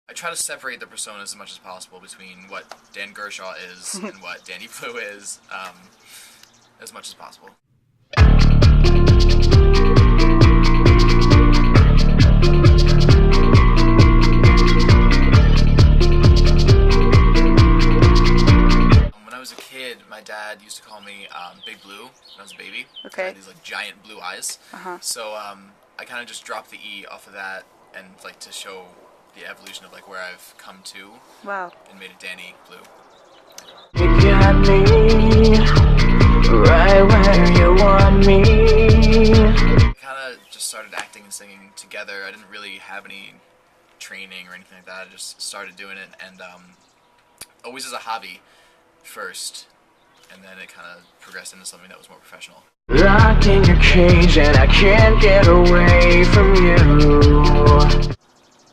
I try to separate the personas as much as possible between what Dan Gershaw is and what Danny Blu is, as much as possible. When I was a kid, my dad used to call me Big Blue when I was a baby. Okay. I had these like giant blue eyes. So I kind of just dropped the E off of that and like to show the evolution of like where I've come to. Wow. And made it Danny Blu. You got me right where you want me. I kind of just started acting and singing together. I didn't really have any training or anything like that. I just started doing it, and always as a hobby first, and then it kind of progressed into something that was more professional. Locked in your cage and I can't get away from you.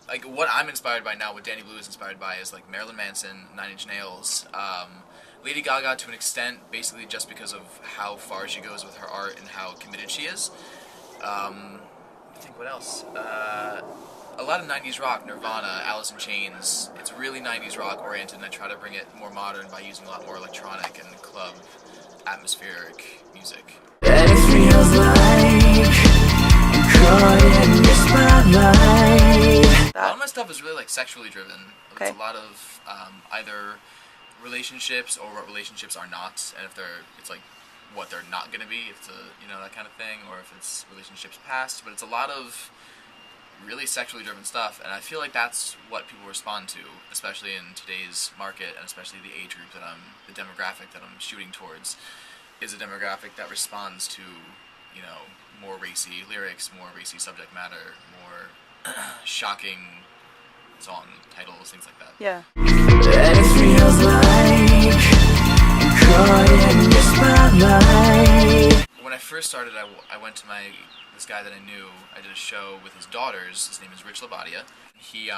Like what I'm inspired by now, what Danny Blu is inspired by is like Marilyn Manson, 9 Inch Nails, Lady Gaga to an extent, basically just because of how far she goes with her art and how committed she is. I think what else? A lot of 90s rock, Nirvana, Alice in Chains. It's really 90s rock oriented, and I try to bring it more modern by using a lot more electronic and club atmospheric music. And it feels like caught in your spotlight. A lot of my stuff is really like sexually driven. Okay. It's a lot of either relationships or what relationships are not, and if it's like what they're not going to be, if that kind of thing, or if it's relationships past. But it's a lot of really sexually driven stuff, and I feel like that's what people respond to, especially in today's market, and especially the age group the demographic that I'm shooting towards, is a demographic that responds to, more racy lyrics, more racy subject matter, more shocking song titles, things like that. Yeah. And it feels like caught in your spotlight. When I first started, I went to this guy that I knew. I did a show with his daughters. His name is Rich Labadia. He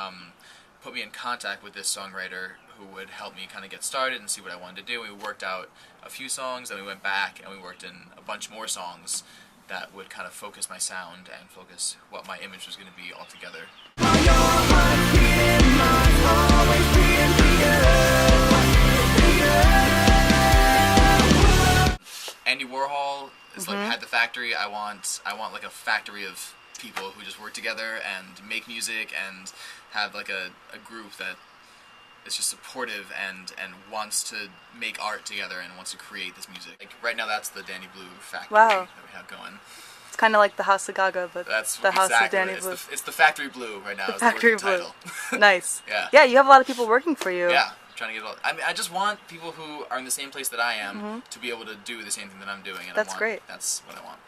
put me in contact with this songwriter who would help me kind of get started and see what I wanted to do. We worked out a few songs, then we went back and we worked in a bunch more songs that would kind of focus my sound and focus what my image was going to be altogether. Andy Warhol is like had the factory. I want like a factory of people who just work together and make music and have like a group that is just supportive and wants to make art together and wants to create this music. Like right now, that's the Danny Blu factory that we have going. It's kind of like the House of Gaga, but that's the House of Danny Blu. It's the Factory Blue right now. The Factory Blue. Nice. Yeah. Yeah, you have a lot of people working for you. Yeah. Trying to get I mean, I just want people who are in the same place that I am to be able to do the same thing that I'm doing. And that's great. That's what I want.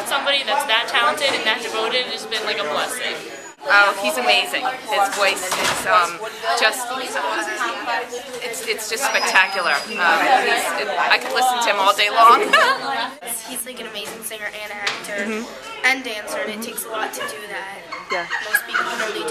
Somebody that's that talented and that devoted has been like a blessing. Oh, he's amazing. His voice is it's just spectacular. I could listen to him all day long. He's like an amazing singer and actor and dancer, and it takes a lot to do that. Yeah. Most people can only